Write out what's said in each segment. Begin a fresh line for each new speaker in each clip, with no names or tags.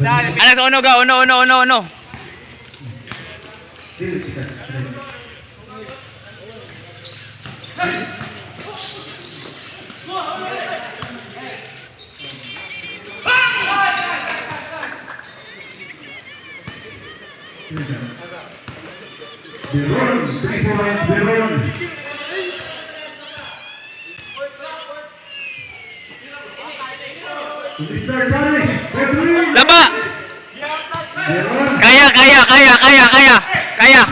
Alex, uno ga, uno. Laba! Kaya!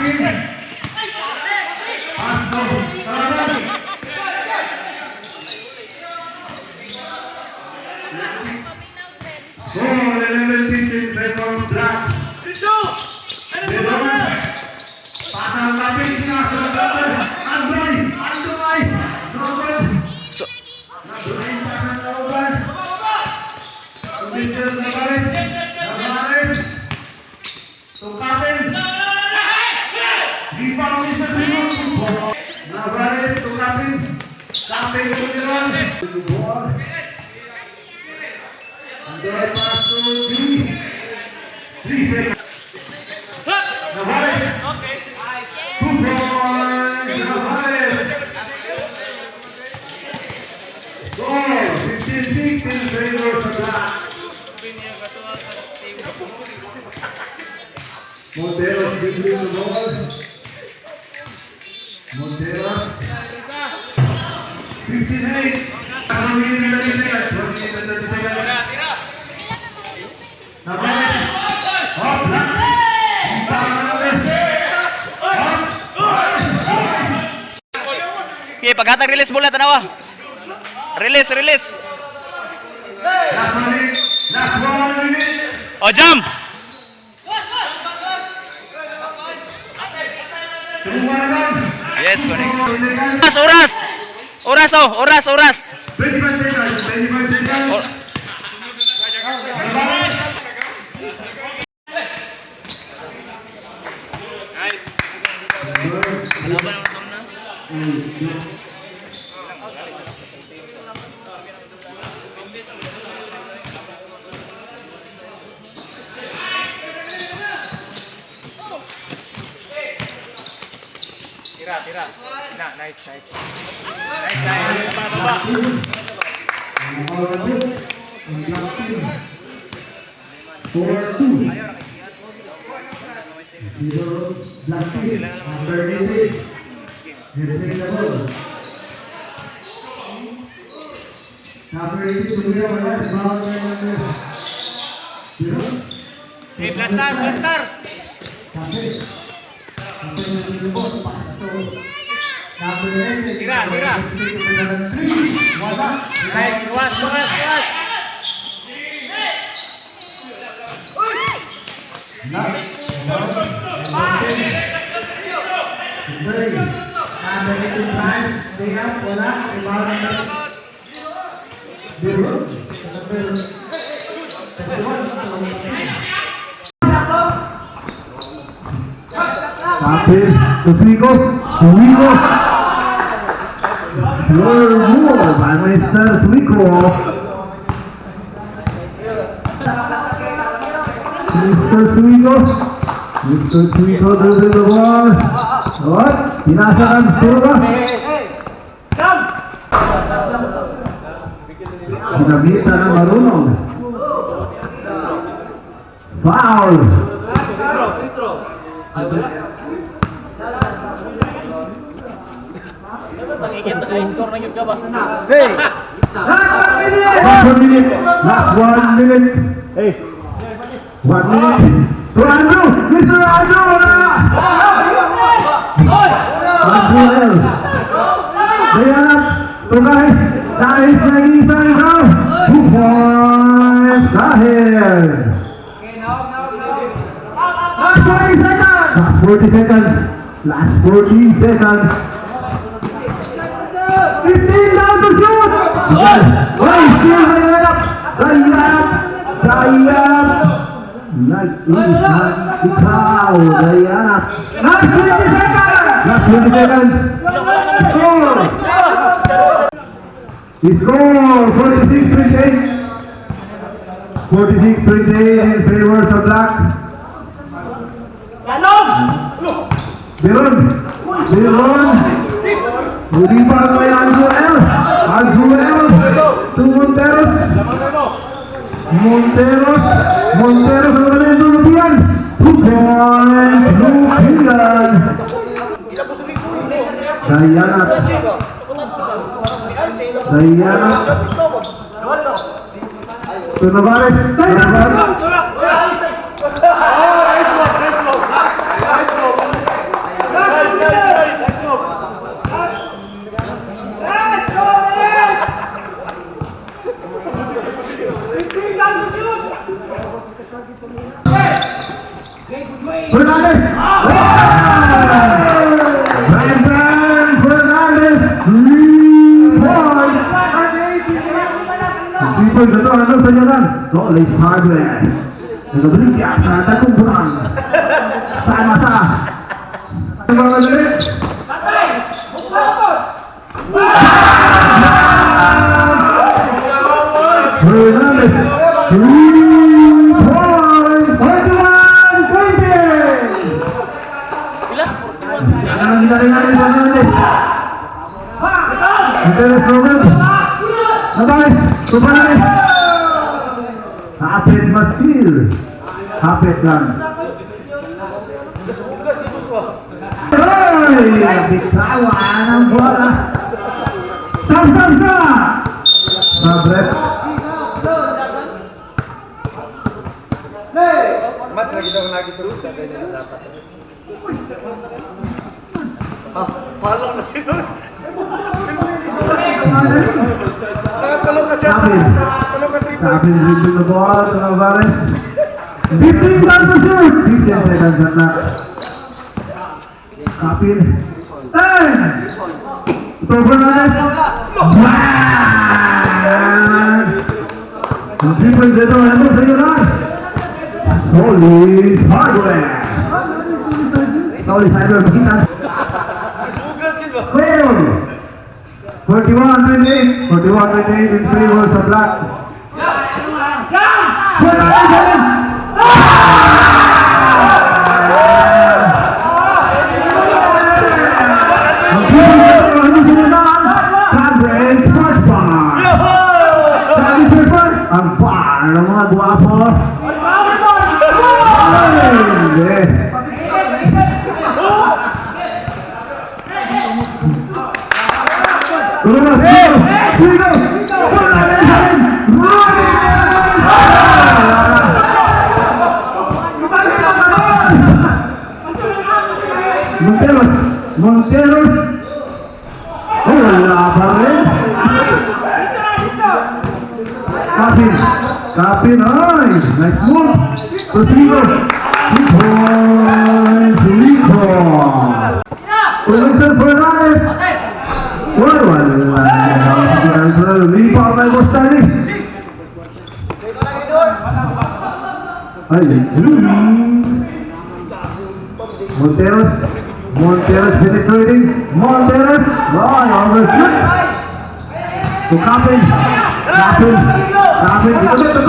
So,
Montero dribbling the ball. Montero. 58.
okay, paghatag release bola tanawa. Release.
Last 1 minute.
O jump. Yes, correct. Oras.
25 seconds.
Or- Tira. Nice. Baba.
4-2. Black team, number 88. Hitting the ball. Number 88, tumira wala. Bawal na number 0.
Hey, blaster.
Sabi. Number 88, pass to number 88.
Tira.
Wala.
Nice, luwas.
Suico. Your move by Mr. Suico. Mr. Suico dribbling the ball. What? Pinasakan Surga. Pinamita ng marunong. Foul.
Score na yun ka ba?
Hey! Last 1 minute. Hey. 1 minute. To Andrew! Mr. Andrew! Andrew! Dayanap! To guys! Dahil sa isang ikaw! 2 points! Dahil! Last 40 seconds! Last 40 seconds! 15 down to shoot! Wait, still Dayanap! Nice inside. Ikaw, Dayanap! Last 20 seconds! Score! Score! 46-28! 46-28 in favor sa black. Biron. Ulipan kay Anzuel. To Monteros. Monteros ang galing Lupian. 2 points, Lupian. Dayanat. To Navarez. Fernandez! Brandon Fernandez! 3 points! 3 points ito, ano sa jalan? Solis Hardware. Nagabalik siya sa tatumpunan. Sama-sa. Mga galit. Fernandez! 3 points! 41-20! Ang galing-galing Fernandez. Fernandez Robert. Nabalis. Fernandez. Hapit masil. Hapit lang. Ay! Bitawan ang bola. Sa! Sabret.
Match lagi daw nagitulog sa kanya dapat. Palong na yun. Tulog ka siya. Tulog ka 3 points.
Kapin dribbling the ball to Navarez. 15 down to shoot. 15 seconds at na. Kapin. 10. To Fernandez. Ang 3 points ito. Ano sa iyo na? Solis Hardware. Solis Hardware. Makita. Well, 41-28 in favor sa black. Ang bar ng mga guwapo. Monteros. Wala pa rin. Kapin, ay! Nice move! Rodrigo! 2 points! Rico! Ulitin Fernandez! Wala. Lipa kay Bostani! Ay, Monteros penetrating! Monteros! Ay, overshoot! To Kapin! Kapin, ito.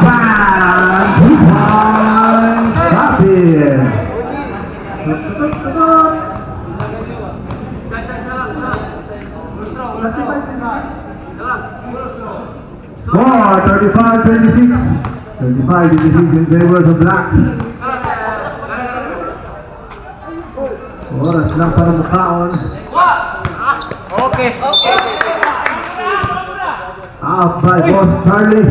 Bang! 2 points! Kapin! Score, 35-26. 35-26 in favor of black. Oras lang para makaon.
Okay.
Out by Boss Charlie.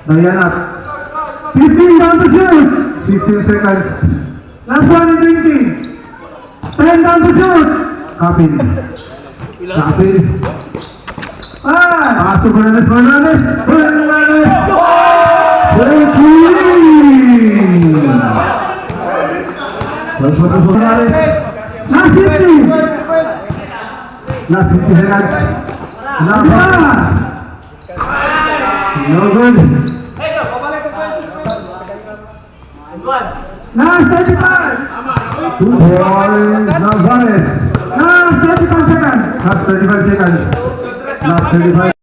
Dayanat. 15 down to shoot. 15 seconds. Last one in drinking. 10 down to shoot. Kapin. Pass to Fernandez. Fernandez. Last 50. Last 50 seconds. No good. Last 35. Ball Navarez. Last 35 seconds. Last 35 seconds. Last 35